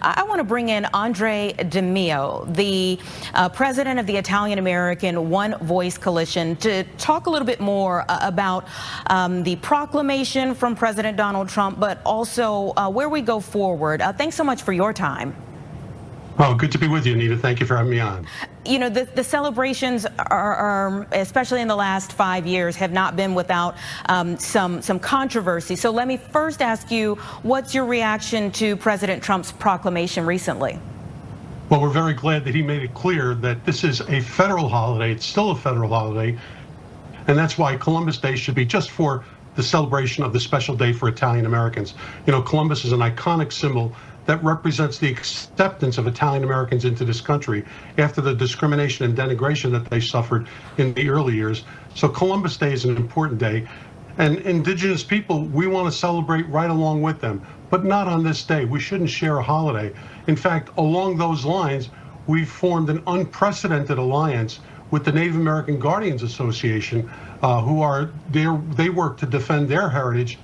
I want to bring in Andre DiMino, the president of the Italian American One Voice Coalition, to talk a little bit more about the proclamation from President Donald Trump, but also where we go forward. Thanks so much for your time. Oh, good to be with you, Anita. Thank you for having me on. You know, the celebrations are, especially in the last 5 years, have not been without some controversy. So let me first ask you, what's your reaction to President Trump's proclamation recently? Well, we're very glad that he made it clear that this is a federal holiday. It's still a federal holiday. And that's why Columbus Day should be just for the celebration of the special day for Italian Americans. You know, Columbus is an iconic symbol that represents the acceptance of Italian Americans into this country after the discrimination and denigration that they suffered in the early years. So Columbus Day is an important day. And indigenous people, we want to celebrate right along with them, but not on this day. We shouldn't share a holiday. In fact, along those lines, we've formed an unprecedented alliance with the Native American Guardians Association, they work to defend their heritage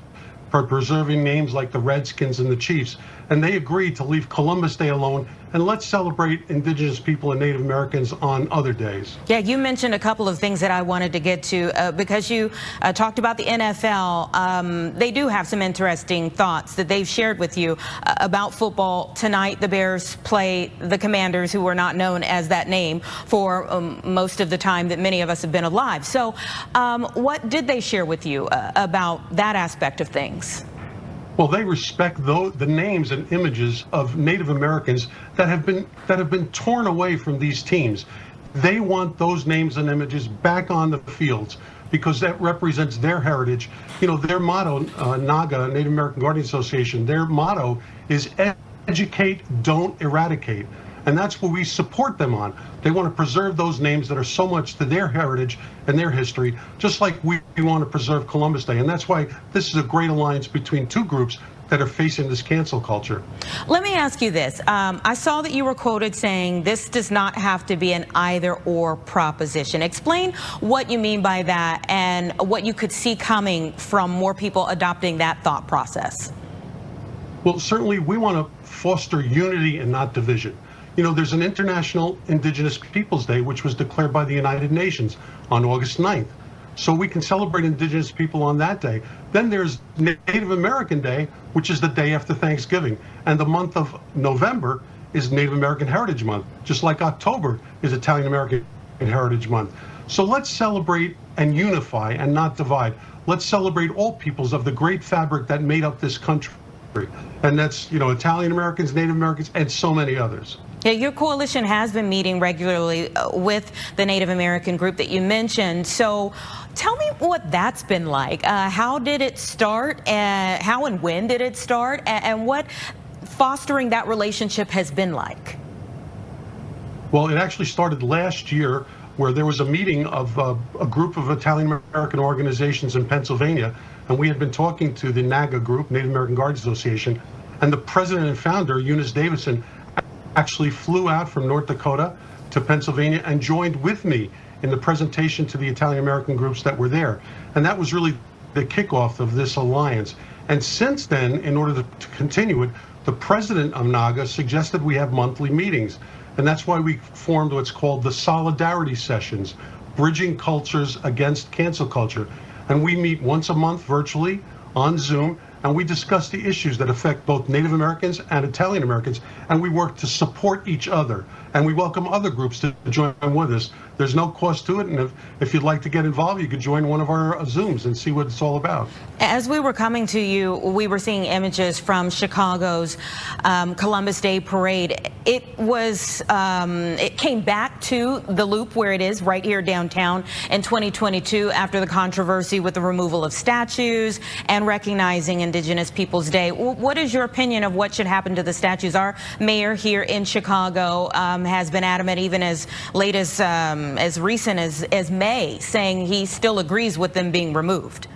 for preserving names like the Redskins and the Chiefs. And they agreed to leave Columbus Day alone and let's celebrate indigenous people and Native Americans on other days. Yeah, you mentioned a couple of things that I wanted to get to because you talked about the NFL. They do have some interesting thoughts that they've shared with you about football. Tonight, the Bears play the Commanders, who were not known as that name for most of the time that many of us have been alive. So what did they share with you about that aspect of things? Well, they respect the names and images of Native Americans that have been torn away from these teams. They want those names and images back on the fields because that represents their heritage. You know, their motto, NAGA, Native American Guardian Association, their motto is educate, don't eradicate. And that's what we support them on. They want to preserve those names that are so much to their heritage and their history, just like we want to preserve Columbus Day. And that's why this is a great alliance between two groups that are facing this cancel culture. Let me ask you this. I saw that you were quoted saying this does not have to be an either-or proposition. Explain what you mean by that and what you could see coming from more people adopting that thought process. Well, certainly we want to foster unity and not division. You know, there's an International Indigenous Peoples Day, which was declared by the United Nations on August 9th. So we can celebrate indigenous people on that day. Then there's Native American Day, which is the day after Thanksgiving. And the month of November is Native American Heritage Month, just like October is Italian American Heritage Month. So let's celebrate and unify and not divide. Let's celebrate all peoples of the great fabric that made up this country. And that's, you know, Italian Americans, Native Americans, and so many others. Yeah, your coalition has been meeting regularly with the Native American group that you mentioned. So tell me what that's been like. How did it start? How and when did it start? And what fostering that relationship has been like? Well, it actually started last year where there was a meeting of a group of Italian American organizations in Pennsylvania. And we had been talking to the NAGA group, Native American Guardians Association, and the president and founder, Eunice Davison, actually flew out from North Dakota to Pennsylvania and joined with me in the presentation to the Italian American groups that were there. And that was really the kickoff of this alliance. And since then, in order to continue it, the president of NAGA suggested we have monthly meetings. And that's why we formed what's called the Solidarity Sessions, Bridging Cultures Against Cancel Culture. And we meet once a month virtually on Zoom, and we discuss the issues that affect both Native Americans and Italian Americans, and we work to support each other. And we welcome other groups to join with us. There's no cost to it, and if you'd like to get involved, you could join one of our Zooms and see what it's all about. As we were coming to you, we were seeing images from Chicago's Columbus Day Parade. It came back to the Loop where it is right here downtown in 2022 after the controversy with the removal of statues and recognizing Indigenous Peoples Day. What is your opinion of what should happen to the statues? Our mayor here in Chicago has been adamant, even as late as recent as May, saying he still agrees with them being removed.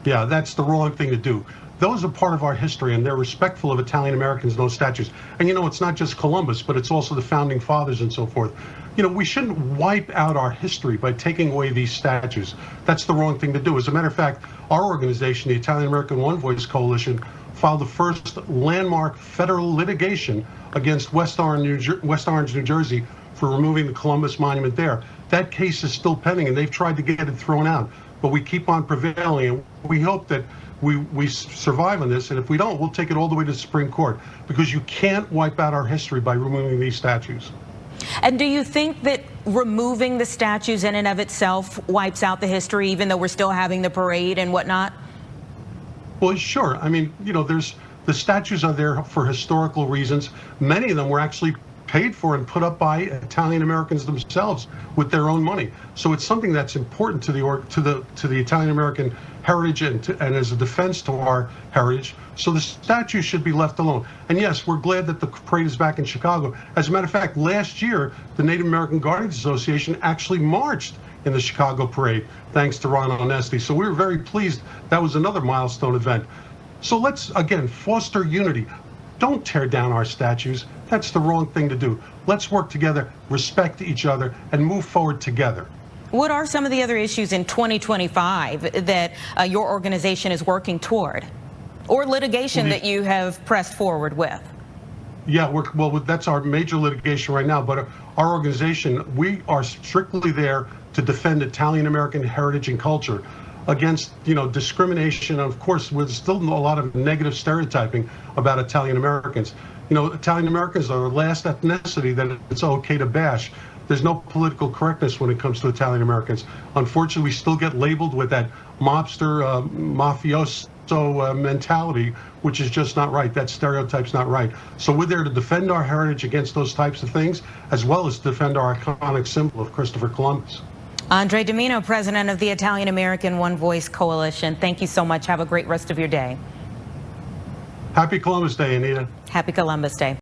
Yeah, that's the wrong thing to do. Those are part of our history, and they're respectful of Italian Americans, those statues. And you know, it's not just Columbus, but it's also the founding fathers and so forth. You know, we shouldn't wipe out our history by taking away these statues. That's the wrong thing to do. As a matter of fact, our organization, the Italian American One Voice Coalition, filed the first landmark federal litigation against West Orange, New Jersey, for removing the Columbus Monument there. That case is still pending, and they've tried to get it thrown out. But we keep on prevailing, and we hope that we survive on this. And if we don't, we'll take it all the way to the Supreme Court, because you can't wipe out our history by removing these statues. And do you think that removing the statues in and of itself wipes out the history, even though we're still having the parade and whatnot? Well, sure. I mean, you know, the statues are there for historical reasons. Many of them were actually paid for and put up by Italian Americans themselves with their own money. So it's something that's important to the Italian American heritage and as a defense to our heritage. So the statue should be left alone. And yes, we're glad that the parade is back in Chicago. As a matter of fact, last year, the Native American Guardians Association actually marched in the Chicago parade, thanks to Ron Onesti. So we were very pleased. That was another milestone event. So let's, again, foster unity. Don't tear down our statues. That's the wrong thing to do. Let's work together, respect each other, and move forward together. What are some of the other issues in 2025 that your organization is working toward, or litigation that you have pressed forward with? Yeah, well, that's our major litigation right now. But our organization, we are strictly there to defend Italian American heritage and culture against, you know, discrimination. Of course, there's still a lot of negative stereotyping about Italian Americans. You know, Italian Americans are the last ethnicity that it's okay to bash. There's no political correctness when it comes to Italian Americans. Unfortunately, we still get labeled with that mobster, mafioso mentality, which is just not right. That stereotype's not right. So we're there to defend our heritage against those types of things, as well as defend our iconic symbol of Christopher Columbus. Andre DiMino, president of the Italian American One Voice Coalition. Thank you so much. Have a great rest of your day. Happy Columbus Day, Anita. Happy Columbus Day.